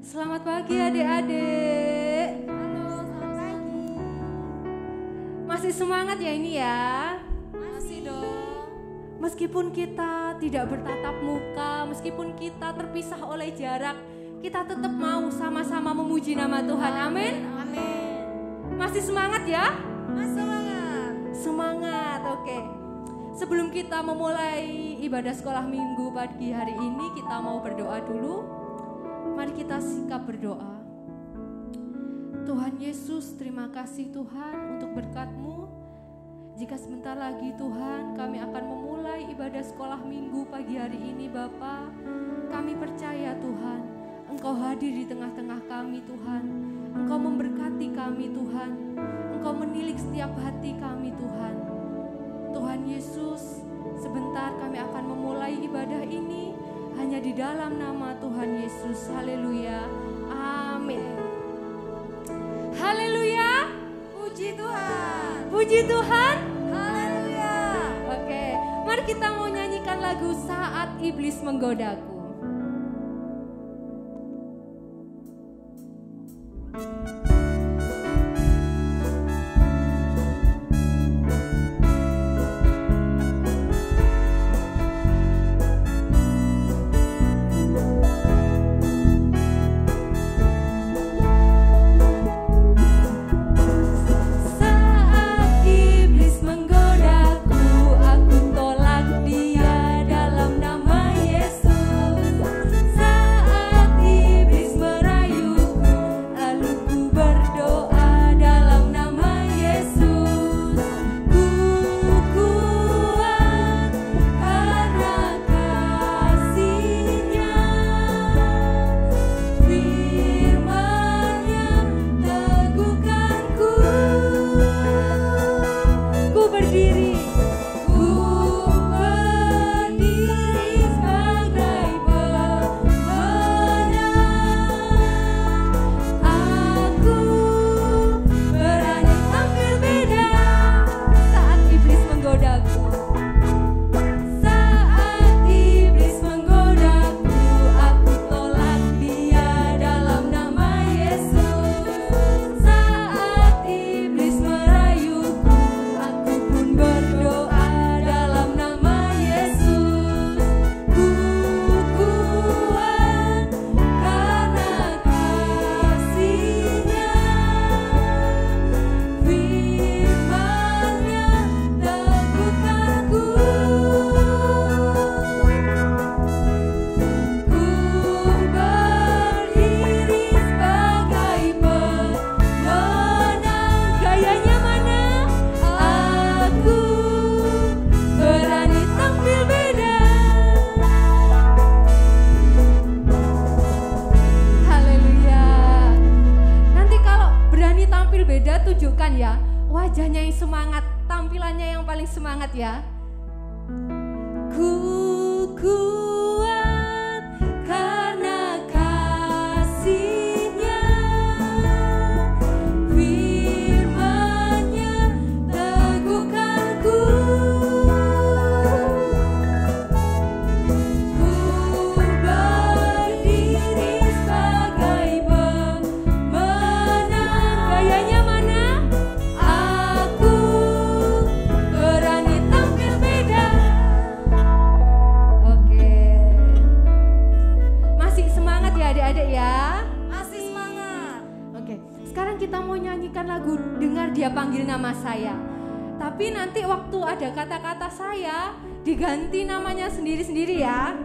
Selamat pagi adik-adik. Halo, selamat pagi. Masih semangat ya ini ya? Masih dong. Meskipun kita tidak bertatap muka, meskipun kita terpisah oleh jarak, kita tetap mau sama-sama memuji nama Tuhan. Amin. Amin. Masih semangat ya? Masih semangat. Semangat, oke. Sebelum kita memulai ibadah sekolah minggu pagi hari ini, kita mau berdoa dulu. Mari kita sikap berdoa. Tuhan Yesus, terima kasih Tuhan untuk berkat-Mu. Jika sebentar lagi Tuhan kami akan memulai ibadah sekolah minggu pagi hari ini Bapa, kami percaya Tuhan, Engkau hadir di tengah-tengah kami Tuhan. Engkau memberkati kami Tuhan. Engkau menilik setiap hati kami Tuhan. Tuhan Yesus, sebentar kami akan memulai ibadah ini hanya di dalam nama Tuhan Yesus. Haleluya. Amin. Haleluya. Puji Tuhan. Puji Tuhan. Haleluya. Oke, mari kita mau nyanyikan lagu Saat Iblis Menggodaku. Tunjukkan ya wajahnya yang semangat, tampilannya yang paling semangat ya. Ku kuat karena kasih-Nya, firman-Nya teguhkanku. Ku berdiri sebagai pemenang. Gayanya mana? Aku berani tampil beda. Oke. Masih semangat ya adik-adik ya? Masih semangat. Oke. Sekarang kita mau nyanyikan lagu Dengar Dia Panggil Nama Saya. Tapi nanti waktu ada kata-kata saya diganti namanya sendiri-sendiri ya.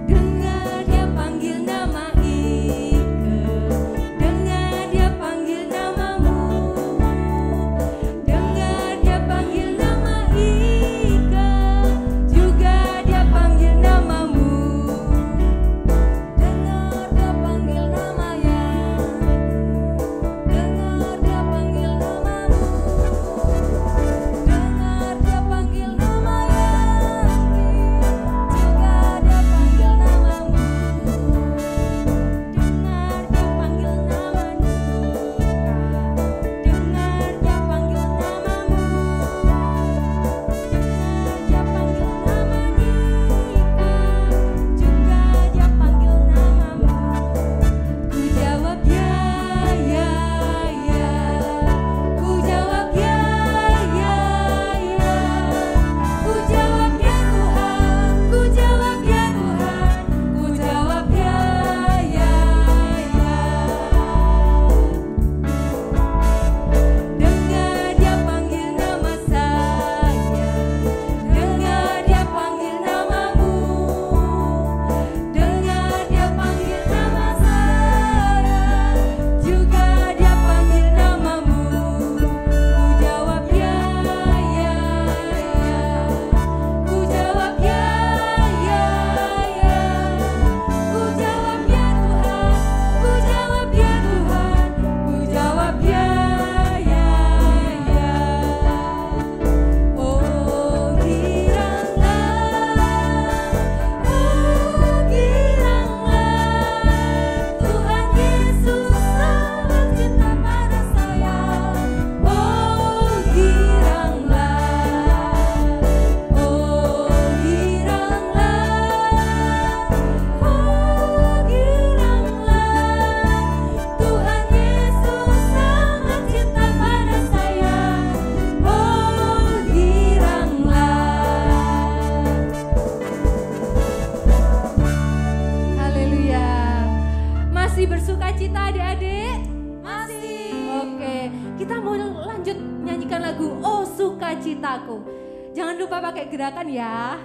Dengar Dia panggil nama Ike, dengar Dia panggil namamu. sukacitaku. Jangan lupa pakai gerakan ya.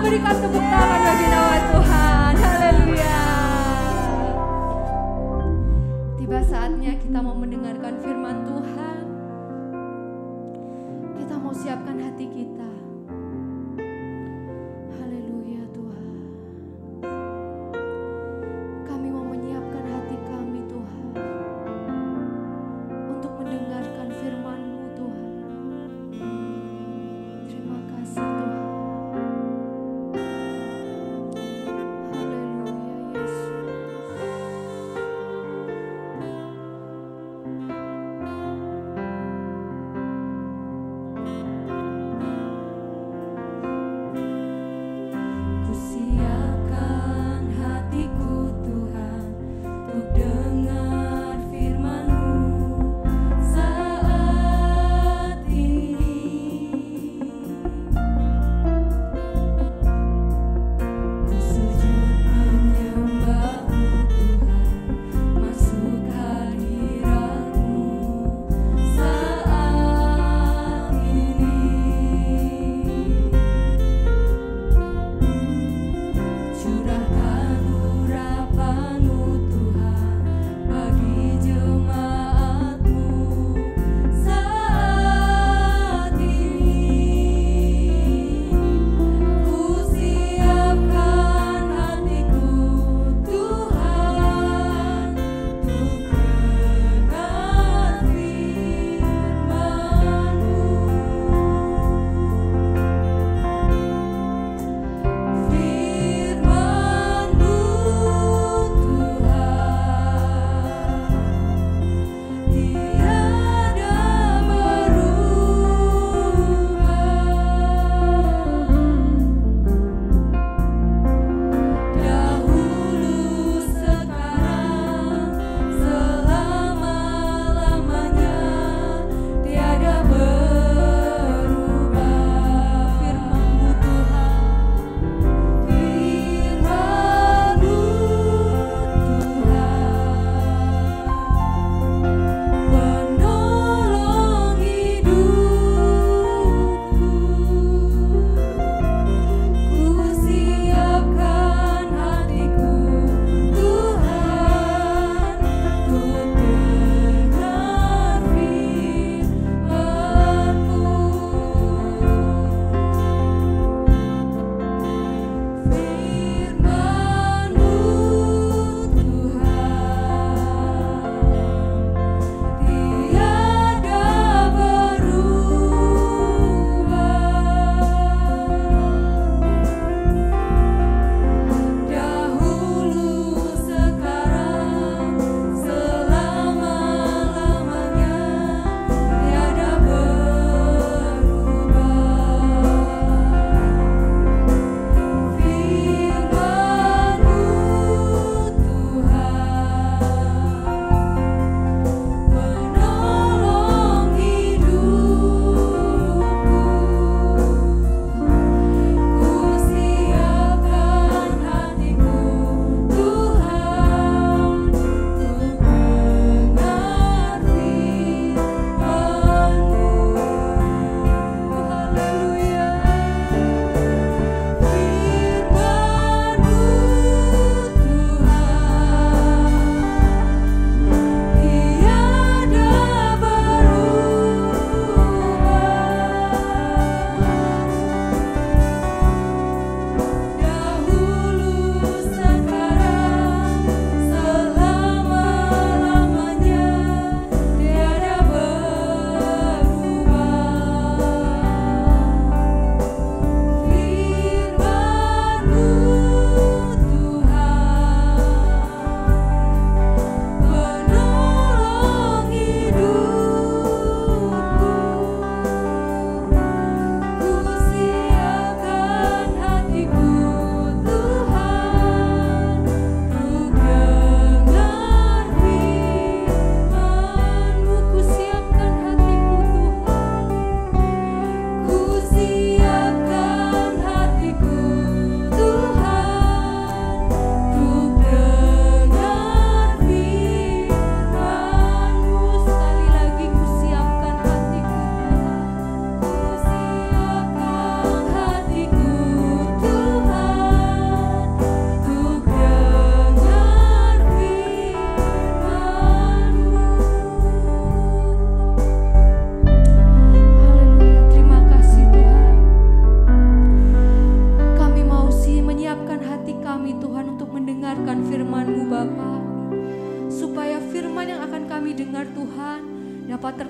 Berikan tepuk tangan bagi nama Tuhan. Haleluya. Tiba saatnya kita mau mendengarkan firman Tuhan. Kita mau siapkan hati kita. Haleluya Tuhan. Kami mau menyiapkan hati kami Tuhan, untuk mendengarkan firman-Mu Tuhan. Terima kasih Tuhan.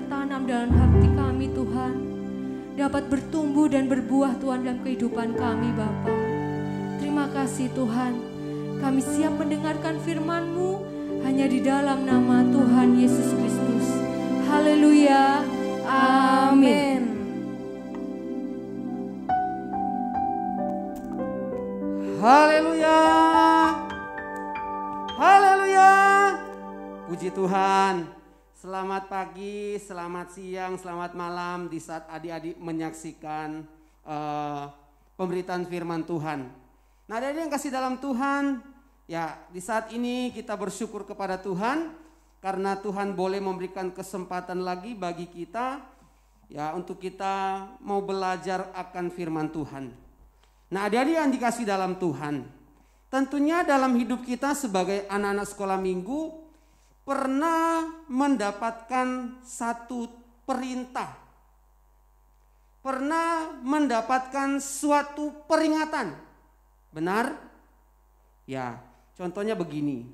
tertanam dalam hati kami Tuhan, dapat bertumbuh dan berbuah Tuhan dalam kehidupan kami Bapa. Terima kasih Tuhan, kami siap mendengarkan firman-Mu hanya di dalam nama Tuhan Yesus Kristus. Haleluya, amin. Haleluya, haleluya, puji Tuhan. Selamat pagi, selamat siang, selamat malam di saat adik-adik menyaksikan pemberitaan firman Tuhan. Nah, adik-adik yang kasih dalam Tuhan, ya di saat ini kita bersyukur kepada Tuhan karena Tuhan boleh memberikan kesempatan lagi bagi kita ya untuk kita mau belajar akan firman Tuhan. Nah, adik-adik yang dikasih dalam Tuhan, tentunya dalam hidup kita sebagai anak-anak sekolah minggu pernah mendapatkan satu perintah, pernah mendapatkan suatu peringatan. Benar? Ya, contohnya begini.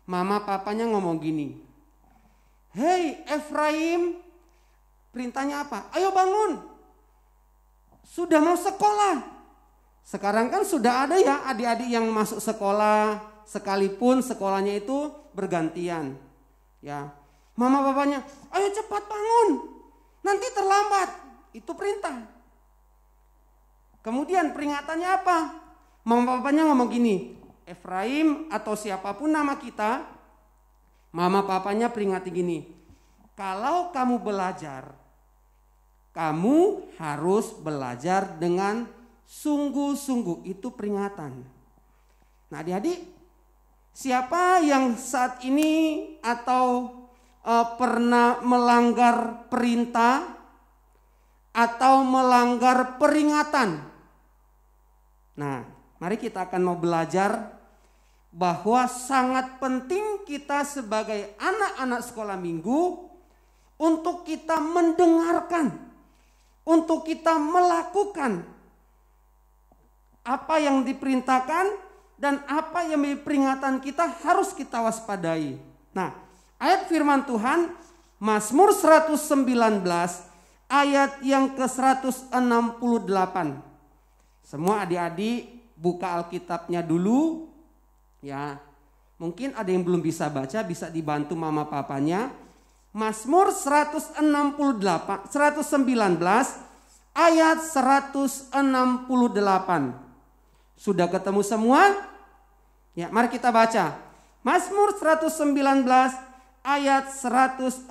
Mama papanya ngomong gini, "Hei Efraim," perintahnya apa? "Ayo bangun, sudah mau sekolah." Sekarang kan sudah ada ya adik-adik yang masuk sekolah, sekalipun sekolahnya itu bergantian. Ya, mama papanya, "Ayo cepat bangun, nanti terlambat." Itu perintah. Kemudian peringatannya apa? Mama papanya ngomong gini, Efraim atau siapapun nama kita, mama papanya peringati gini, "Kalau kamu belajar, kamu harus belajar dengan sungguh-sungguh." Itu peringatan. Nah, adik-adik, siapa yang saat ini atau pernah melanggar perintah atau melanggar peringatan? Nah, mari kita akan mau belajar bahwa sangat penting kita sebagai anak-anak sekolah minggu untuk kita mendengarkan, untuk kita melakukan apa yang diperintahkan dan apa yang menjadi peringatan kita harus kita waspadai. Nah, ayat firman Tuhan Mazmur 119 ayat yang ke-168. Semua adik-adik buka Alkitabnya dulu ya. Mungkin ada yang belum bisa baca, bisa dibantu mama papanya. Mazmur 119 ayat 168. Sudah ketemu semua? Ya, mari kita baca. Mazmur 119 ayat 168.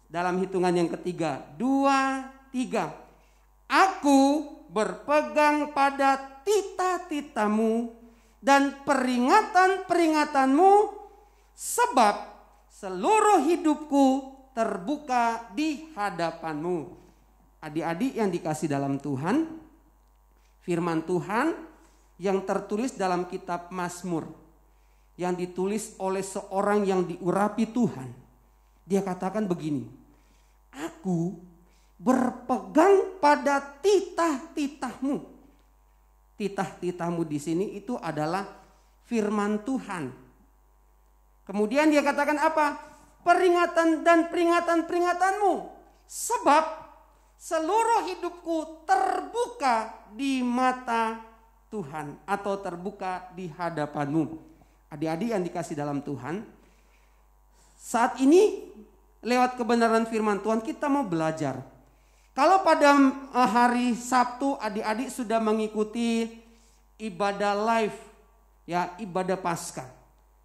Dalam hitungan yang ketiga, 2, 3. Aku berpegang pada titah-titah-Mu dan peringatan-peringatanmu, sebab seluruh hidupku terbuka di hadapan-Mu. Adik-adik yang dikasih dalam Tuhan, firman Tuhan yang tertulis dalam kitab Mazmur, yang ditulis oleh seorang yang diurapi Tuhan. Dia katakan begini, "Aku berpegang pada titah-titah-Mu." Titah-titah-Mu di sini itu adalah firman Tuhan. Kemudian dia katakan apa? Peringatan dan peringatan-peringatanmu, sebab seluruh hidupku terbuka di mata Tuhan atau terbuka di hadapan-Mu. Adik-adik yang dikasih dalam Tuhan, saat ini lewat kebenaran firman Tuhan kita mau belajar. Kalau pada hari Sabtu adik-adik sudah mengikuti ibadah live, ya ibadah Paskah.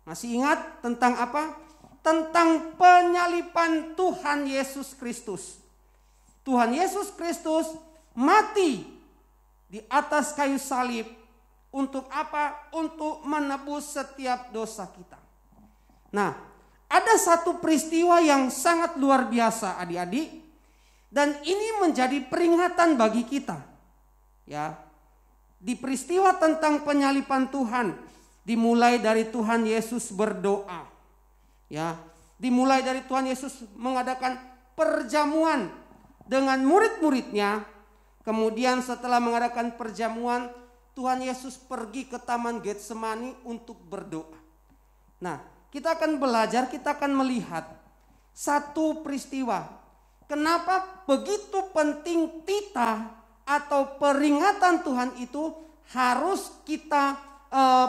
Masih ingat tentang apa? Tentang penyaliban Tuhan Yesus Kristus. Tuhan Yesus Kristus mati di atas kayu salib untuk apa? Untuk menebus setiap dosa kita. Nah, ada satu peristiwa yang sangat luar biasa adik-adik. Dan ini menjadi peringatan bagi kita. Ya. Di peristiwa tentang penyaliban Tuhan, dimulai dari Tuhan Yesus berdoa. Ya, dimulai dari Tuhan Yesus mengadakan perjamuan dengan murid-muridnya. Kemudian setelah mengadakan perjamuan, Tuhan Yesus pergi ke Taman Getsemani untuk berdoa. Nah, kita akan belajar, kita akan melihat satu peristiwa. Kenapa begitu penting titah atau peringatan Tuhan itu harus kita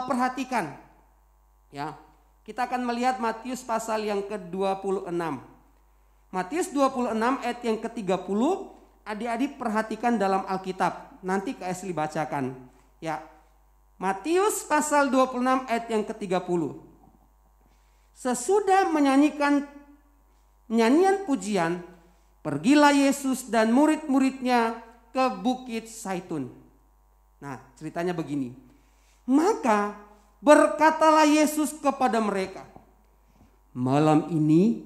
perhatikan. Ya, kita akan melihat Matius pasal yang ke-26. Matius 26 ayat yang ke-30, adik-adik perhatikan dalam Alkitab. Nanti Kak Esli bacakan. Ya, Matius pasal 26 ayat yang ke-30. Sesudah menyanyikan nyanyian pujian, pergilah Yesus dan murid-muridnya ke Bukit Zaitun. Nah, ceritanya begini. Maka berkatalah Yesus kepada mereka, malam ini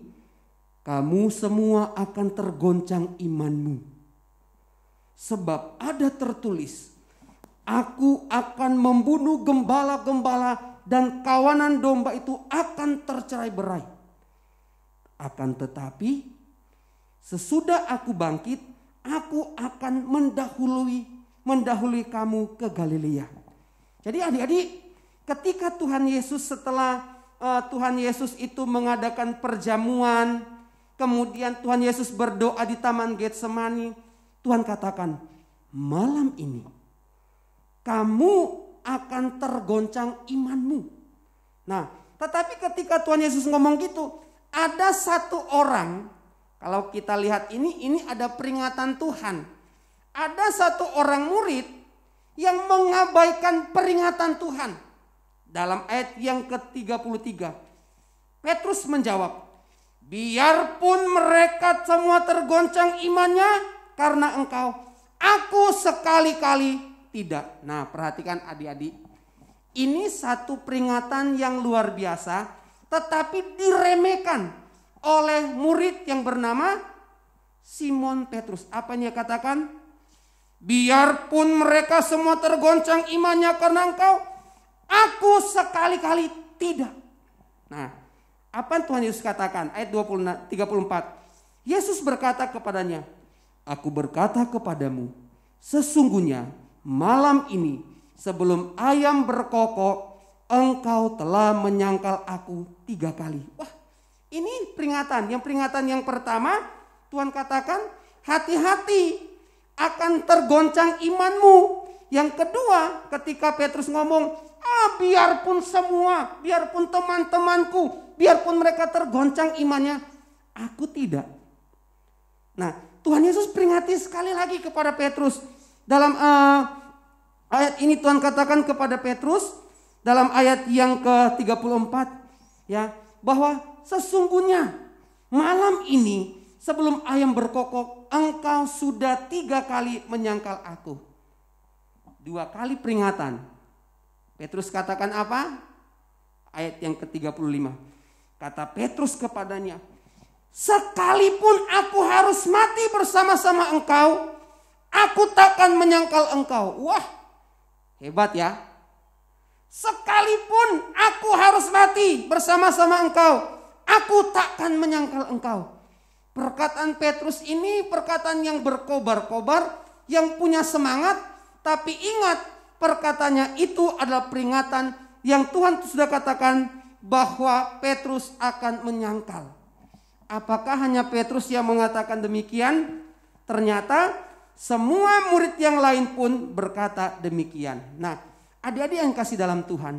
kamu semua akan tergoncang imanmu. Sebab ada tertulis, aku akan membunuh gembala-gembala dan kawanan domba itu akan tercerai-berai. Akan tetapi sesudah aku bangkit, aku akan mendahului kamu ke Galilea. Jadi adik-adik, ketika Tuhan Yesus setelah Tuhan Yesus itu mengadakan perjamuan, kemudian Tuhan Yesus berdoa di Taman Getsemani, Tuhan katakan, malam ini kamu akan tergoncang imanmu. Nah, tetapi ketika Tuhan Yesus ngomong gitu, ada satu orang, kalau kita lihat ini ada peringatan Tuhan. Ada satu orang murid yang mengabaikan peringatan Tuhan. Dalam ayat yang ke-33, Petrus menjawab, biarpun mereka semua tergoncang imannya karena engkau, aku sekali-kali tidak. Nah, perhatikan adik-adik, ini satu peringatan yang luar biasa, tetapi diremehkan oleh murid yang bernama Simon Petrus. Apa yang dia katakan? Biarpun mereka semua tergoncang imannya karena engkau, aku sekali-kali tidak. Nah, apa yang Tuhan Yesus katakan? Ayat 34. Yesus berkata kepadanya, aku berkata kepadamu, sesungguhnya malam ini sebelum ayam berkokok, engkau telah menyangkal aku 3 kali. Wah, ini peringatan. Yang peringatan yang pertama, Tuhan katakan hati-hati akan tergoncang imanmu. Yang kedua, ketika Petrus ngomong, biarpun semua, biarpun teman-temanku, biarpun mereka tergoncang imannya, aku tidak. Nah, Tuhan Yesus peringati sekali lagi kepada Petrus. Dalam ayat ini Tuhan katakan kepada Petrus, dalam ayat yang ke-34, ya, bahwa sesungguhnya malam ini sebelum ayam berkokok, engkau sudah 3 kali menyangkal aku. 2 kali peringatan. Petrus katakan apa? Ayat yang ke-35. Kata Petrus kepadanya, sekalipun aku harus mati bersama-sama engkau, aku takkan menyangkal engkau. Wah, hebat ya. Sekalipun aku harus mati bersama-sama engkau, aku takkan menyangkal engkau. Perkataan Petrus ini perkataan yang berkobar-kobar, yang punya semangat. Tapi ingat, perkataannya itu adalah peringatan yang Tuhan sudah katakan bahwa Petrus akan menyangkal. Apakah hanya Petrus yang mengatakan demikian? Ternyata semua murid yang lain pun berkata demikian. Nah, adik-adik yang kasih dalam Tuhan,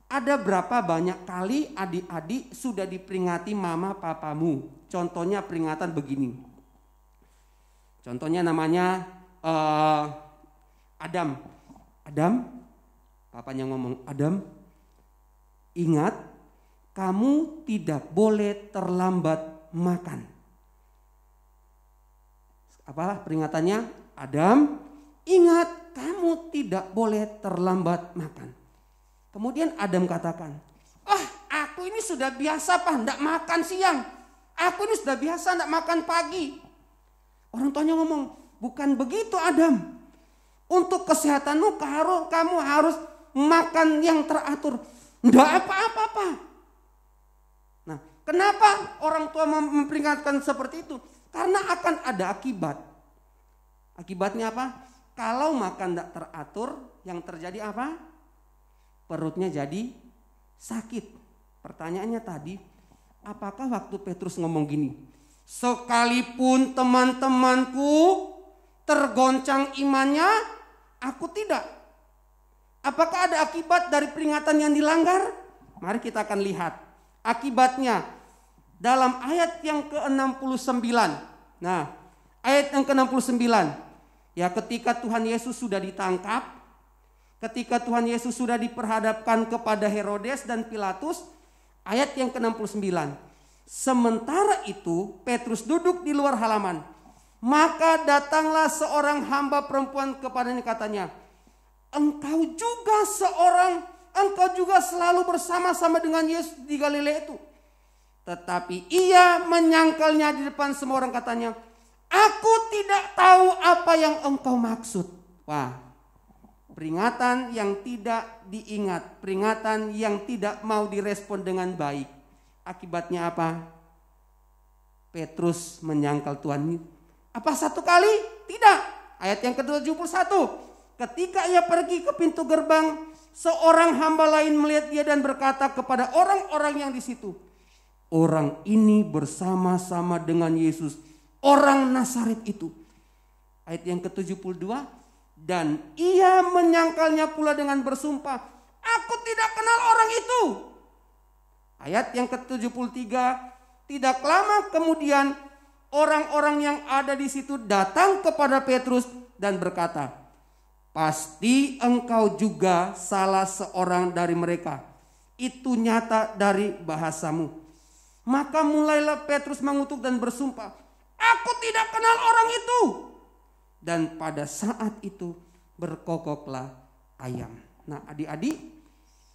ada berapa banyak kali adik-adik sudah diperingati mama papamu? Contohnya peringatan begini. Contohnya namanya Adam. Adam, papanya ngomong, Adam, ingat kamu tidak boleh terlambat makan. Apalah peringatannya? Adam, ingat kamu tidak boleh terlambat makan. Kemudian Adam katakan, aku ini sudah biasa pak, enggak makan siang. Aku ini sudah biasa enggak makan pagi. Orang tuanya ngomong, bukan begitu Adam. Untuk kesehatanmu kamu harus makan yang teratur. Enggak apa-apa. Nah, kenapa orang tua memperingatkan seperti itu? Karena akan ada akibat. Akibatnya apa? Kalau makan enggak teratur, yang terjadi apa? Perutnya jadi sakit. Pertanyaannya tadi, Apakah waktu Petrus ngomong gini, sekalipun teman-temanku tergoncang imannya, aku tidak. Apakah ada akibat dari peringatan yang dilanggar? Mari kita akan lihat akibatnya dalam ayat yang ke-69. Nah, ayat yang ke-69. Ya, ketika Tuhan Yesus sudah ditangkap, ketika Tuhan Yesus sudah diperhadapkan kepada Herodes dan Pilatus, ayat yang ke-69. Sementara itu Petrus duduk di luar halaman. Maka datanglah seorang hamba perempuan kepadanya, katanya, engkau juga selalu bersama-sama dengan Yesus di Galilea itu. Tetapi ia menyangkalnya di depan semua orang, katanya, aku tidak tahu apa yang engkau maksud. Wah, peringatan yang tidak diingat, peringatan yang tidak mau direspon dengan baik. Akibatnya apa? Petrus menyangkal Tuhan. Apa satu kali? Tidak. Ayat yang ke-71. Ketika ia pergi ke pintu gerbang, seorang hamba lain melihat dia dan berkata kepada orang-orang yang di situ, orang ini bersama-sama dengan Yesus, orang Nazaret itu. Ayat yang ke-72. Dan ia menyangkalnya pula dengan bersumpah, aku tidak kenal orang itu. Ayat yang ke-73. Tidak lama kemudian orang-orang yang ada di situ datang kepada Petrus dan berkata, pasti engkau juga salah seorang dari mereka. Itu nyata dari bahasamu. Maka mulailah Petrus mengutuk dan bersumpah, aku tidak kenal orang itu. Dan pada saat itu berkokoklah ayam. Nah, adik-adik,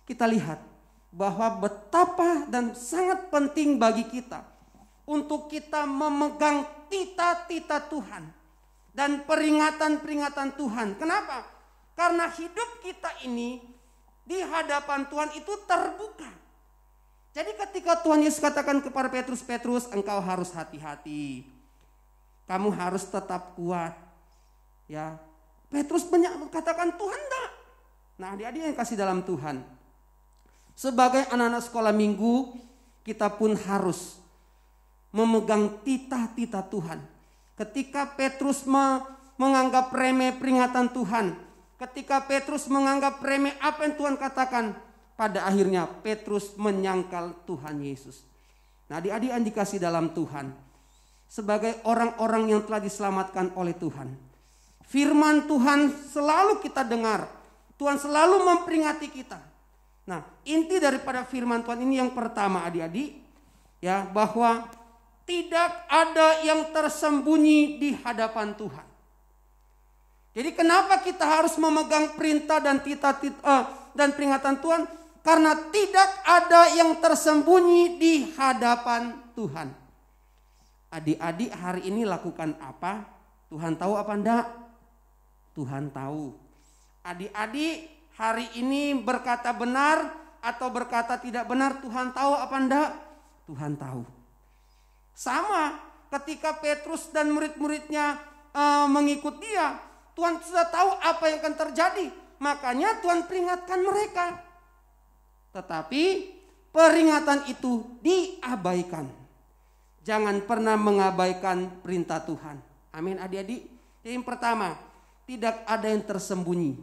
kita lihat bahwa betapa dan sangat penting bagi kita untuk kita memegang tita-tita Tuhan dan peringatan-peringatan Tuhan. Kenapa? Karena hidup kita ini di hadapan Tuhan itu terbuka. Jadi ketika Tuhan Yesus katakan kepada Petrus, Petrus, engkau harus hati-hati. Kamu harus tetap kuat. Ya, Petrus katakan Tuhan enggak. Nah, adik-adik yang kasih dalam Tuhan, sebagai anak-anak sekolah minggu, kita pun harus memegang tita-tita Tuhan. Ketika Petrus menganggap remeh peringatan Tuhan, ketika Petrus menganggap remeh apa yang Tuhan katakan, pada akhirnya Petrus menyangkal Tuhan Yesus. Nah, adik-adik yang dikasih dalam Tuhan, sebagai orang-orang yang telah diselamatkan oleh Tuhan, firman Tuhan selalu kita dengar. Tuhan selalu memperingati kita. Nah, inti daripada firman Tuhan ini yang pertama, adik-adik, ya, bahwa tidak ada yang tersembunyi di hadapan Tuhan. Jadi kenapa kita harus memegang perintah dan dan peringatan Tuhan? Karena tidak ada yang tersembunyi di hadapan Tuhan. Adik-adik hari ini lakukan apa? Tuhan tahu apa enggak? Tuhan tahu. Adik-adik hari ini berkata benar atau berkata tidak benar, Tuhan tahu apa enggak? Tuhan tahu. Sama ketika Petrus dan murid-muridnya mengikut dia, Tuhan sudah tahu apa yang akan terjadi. Makanya Tuhan peringatkan mereka. Tetapi peringatan itu diabaikan. Jangan pernah mengabaikan perintah Tuhan. Amin, adik-adik. Yang pertama, tidak ada yang tersembunyi.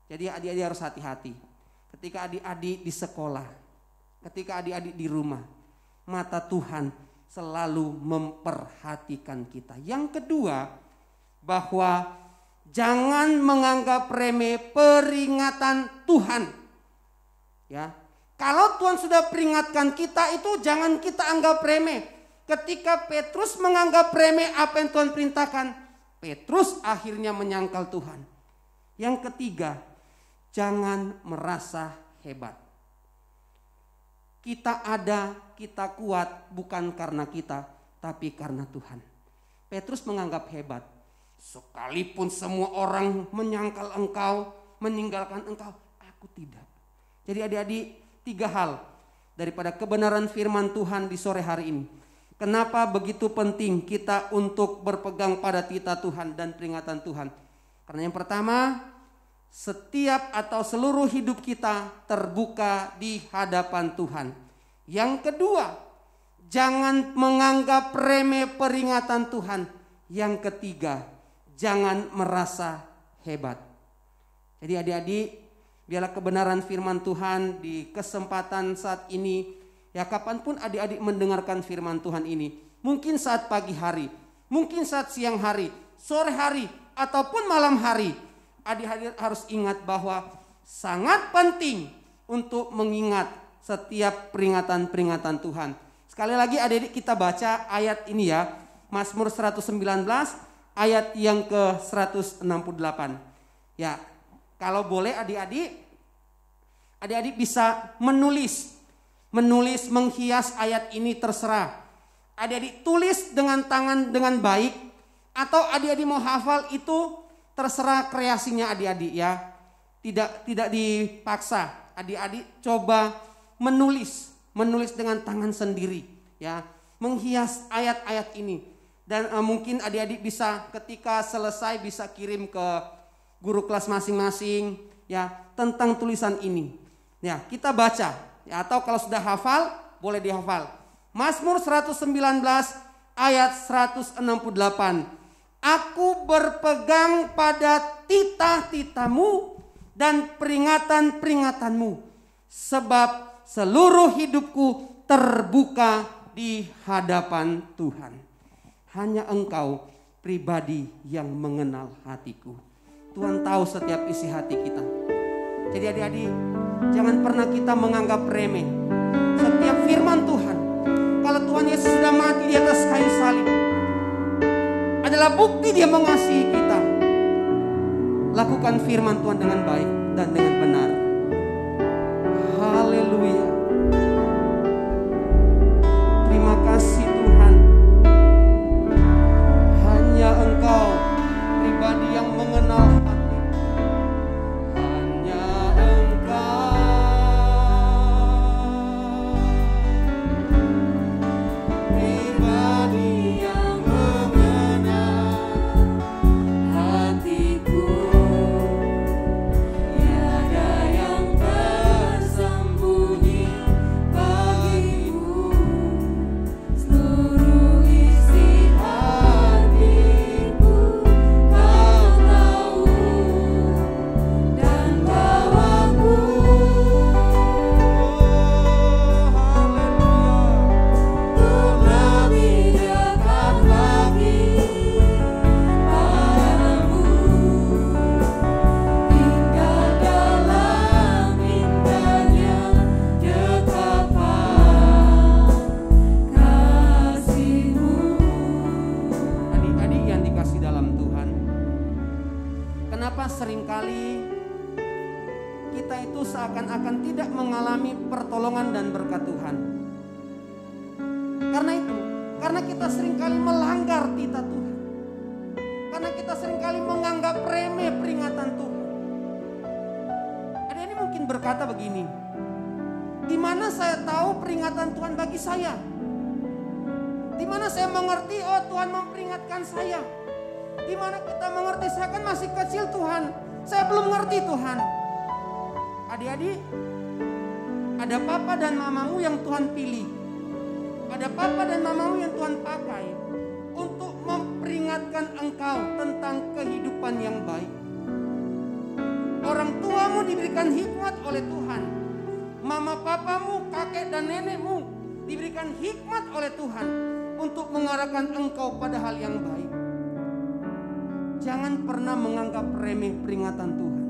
Jadi adik-adik harus hati-hati. Ketika adik-adik di sekolah, ketika adik-adik di rumah, mata Tuhan selalu memperhatikan kita. Yang kedua, bahwa jangan menganggap remeh peringatan Tuhan. Ya, kalau Tuhan sudah peringatkan kita, itu jangan kita anggap remeh. Ketika Petrus menganggap remeh apa yang Tuhan perintahkan, Petrus akhirnya menyangkal Tuhan. Yang ketiga, jangan merasa hebat. Kita ada, kita kuat bukan karena kita, tapi karena Tuhan. Petrus menganggap hebat. Sekalipun semua orang menyangkal engkau, meninggalkan engkau, aku tidak. Jadi adik-adik, 3 hal daripada kebenaran firman Tuhan di sore hari ini. Kenapa begitu penting kita untuk berpegang pada tita Tuhan dan peringatan Tuhan? Karena yang pertama, setiap atau seluruh hidup kita terbuka di hadapan Tuhan. Yang kedua, jangan menganggap remeh peringatan Tuhan. Yang ketiga, jangan merasa hebat. Jadi adik-adik, biarlah kebenaran firman Tuhan di kesempatan saat ini, ya kapanpun adik-adik mendengarkan firman Tuhan ini, mungkin saat pagi hari, mungkin saat siang hari, sore hari, ataupun malam hari, adik-adik harus ingat bahwa sangat penting untuk mengingat setiap peringatan-peringatan Tuhan. Sekali lagi adik-adik kita baca ayat ini ya, Mazmur 119 ayat yang ke-168. Ya, kalau boleh adik-adik bisa menulis menghias ayat ini, terserah. Adik-adik tulis dengan tangan dengan baik, atau adik-adik mau hafal, itu terserah kreasinya adik-adik ya. Tidak dipaksa. Adik-adik coba menulis dengan tangan sendiri ya, menghias ayat-ayat ini. Dan mungkin adik-adik bisa ketika selesai bisa kirim ke guru kelas masing-masing ya tentang tulisan ini. Ya, kita baca ya, atau kalau sudah hafal boleh dihafal. Mazmur 119 ayat 168. Aku berpegang pada titah-titahmu dan peringatan-peringatanmu, sebab seluruh hidupku terbuka di hadapan Tuhan. Hanya Engkau pribadi yang mengenal hatiku. Tuhan tahu setiap isi hati kita. Jadi adik-adik, jangan pernah kita menganggap remeh setiap firman Tuhan. Kalau Tuhan Yesus sudah mati di atas kayu salib, adalah bukti Dia mengasihi kita. Lakukan firman Tuhan dengan baik dan dengan benar. Haleluya. Terima kasih Tuhan. Hanya Engkau pribadi yang mengenal hati. Hanya Engkau pribadi yang mengenal hatiku. Tiada yang tersembunyi bagimu. Seluruh isi hatiku Kau tahu dan bawaku. Untuk lebih dekat lagi padamu, tinggal dalam indahnya dekapan kasih-Mu. Adik-adik yang dikasih dalam Tuhan, kenapa seringkali kita itu seakan-akan tidak mengalami pertolongan dan berkat Tuhan? Karena kita seringkali melanggar titah Tuhan. Karena kita seringkali menganggap remeh peringatan Tuhan. Ada ini mungkin berkata begini, di mana saya tahu peringatan Tuhan bagi saya? Di mana saya mengerti, oh Tuhan memperingatkan saya? Di mana kita mengerti, saya kan masih kecil Tuhan, saya belum ngerti Tuhan. Adik-adik, ada papa dan mamamu yang Tuhan pilih. Ada papa dan mamamu yang Tuhan pakai untuk memperingatkan engkau tentang kehidupan yang baik. Orang tuamu diberikan hikmat oleh Tuhan. Mama papamu, kakek dan nenekmu diberikan hikmat oleh Tuhan untuk mengarahkan engkau pada hal yang baik. Jangan pernah menganggap remeh peringatan Tuhan.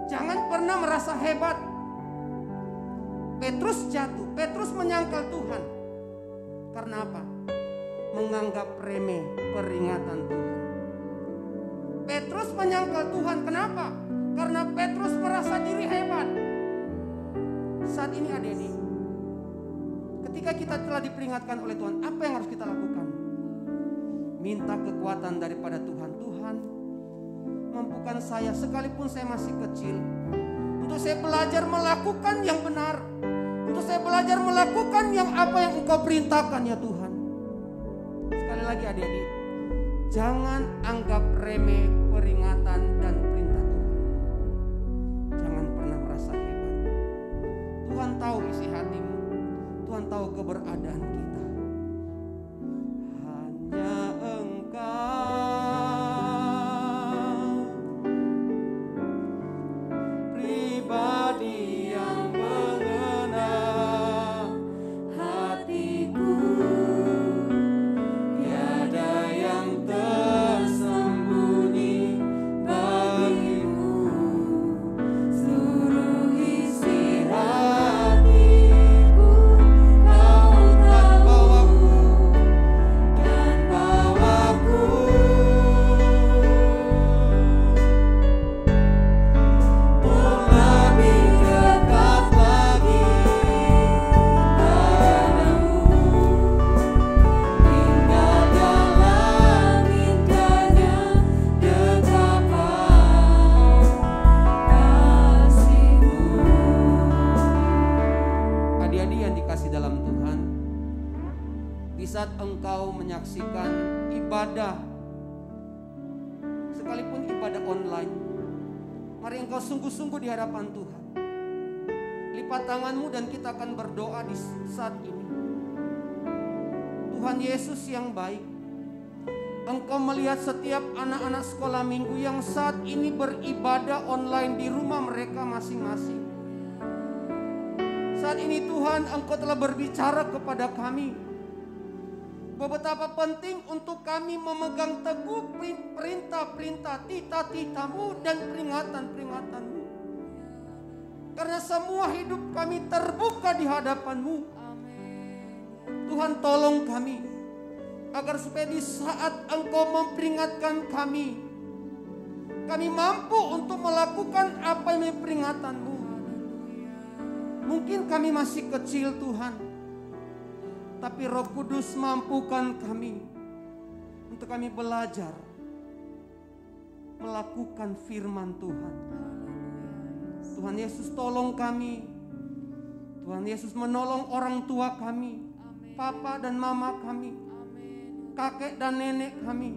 Jangan pernah merasa hebat. Petrus jatuh, Petrus menyangkal Tuhan. Karena apa? Menganggap remeh peringatan Tuhan. Petrus menyangkal Tuhan, kenapa? Karena Petrus merasa diri hebat. Saat ini adik-adik, ketika kita telah diperingatkan oleh Tuhan, apa yang harus kita lakukan? Minta kekuatan daripada Tuhan. Tuhan, mampukan saya sekalipun saya masih kecil, untuk saya belajar melakukan yang benar, untuk saya belajar melakukan yang apa yang Engkau perintahkan ya Tuhan. Sekali lagi adik-adik, jangan anggap remeh peringatan dan perintah Tuhan. Jangan pernah merasa hebat. Tuhan tahu isi hatimu. Tuhan tahu keberadaan kita. Hanya Engkau pribadi yang mengenal hatiku. Tiada yang tersembunyi bagimu. Seluruh isi hatiku Kau tanpa waktu dan bawaku. Lebih dekat lagi padamu, tinggal dalam indahnya dekapan kasih-Mu. Adik-adik yang dikasih dalam Tuhan, di saat engkau menyaksikan ibadah, sekalipun ibadah online, mari engkau sungguh-sungguh di hadapan Tuhan. Lipat tanganmu dan kita akan berdoa di saat ini. Tuhan Yesus yang baik, Engkau melihat setiap anak-anak sekolah minggu yang saat ini beribadah online di rumah mereka masing-masing. Saat ini Tuhan, Engkau telah berbicara kepada kami betapa penting untuk kami memegang teguh perintah-perintah, titah-titah-Mu dan peringatan-peringatan-Mu. Karena semua hidup kami terbuka di hadapan-Mu. Tuhan, tolong kami agar supaya di saat Engkau memperingatkan kami mampu untuk melakukan apa yang menjadi peringatan-Mu. Mungkin kami masih kecil Tuhan, tapi Roh Kudus mampukan kami untuk kami belajar melakukan firman Tuhan. Tuhan Yesus tolong kami. Tuhan Yesus menolong orang tua kami, papa dan mama kami, kakek dan nenek kami.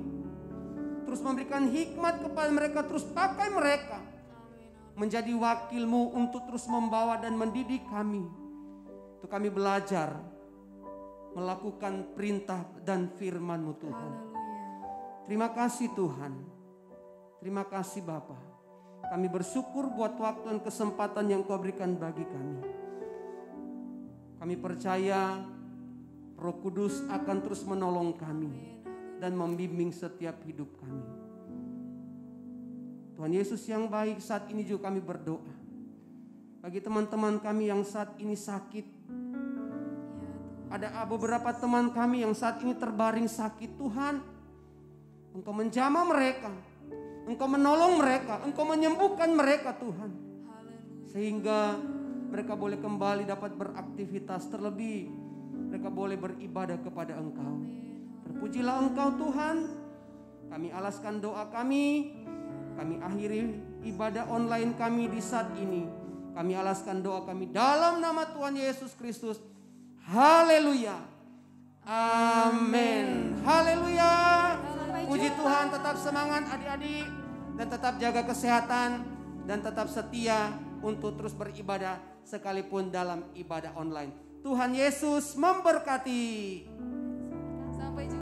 Terus memberikan hikmat kepada mereka, terus pakai mereka menjadi wakil-Mu untuk terus membawa dan mendidik kami. Untuk kami belajar melakukan perintah dan firman-Mu Tuhan. Terima kasih Tuhan. Terima kasih Bapa. Kami bersyukur buat waktu dan kesempatan yang Kau berikan bagi kami. Kami percaya Roh Kudus akan terus menolong kami dan membimbing setiap hidup kami. Tuhan Yesus yang baik, saat ini juga kami berdoa bagi teman-teman kami yang saat ini sakit. Ada beberapa teman kami yang saat ini terbaring sakit. Tuhan, Engkau menjamah mereka, Engkau menolong mereka, Engkau menyembuhkan mereka Tuhan. Sehingga mereka boleh kembali dapat beraktivitas, terlebih mereka boleh beribadah kepada Engkau. Terpujilah Engkau Tuhan. Kami alaskan doa kami. Kami akhiri ibadah online kami di saat ini. Kami alaskan doa kami dalam nama Tuhan Yesus Kristus. Haleluya. Amin. Haleluya. Puji Tuhan, tetap semangat adik-adik. Dan tetap jaga kesehatan. Dan tetap setia untuk terus beribadah sekalipun dalam ibadah online. Tuhan Yesus memberkati.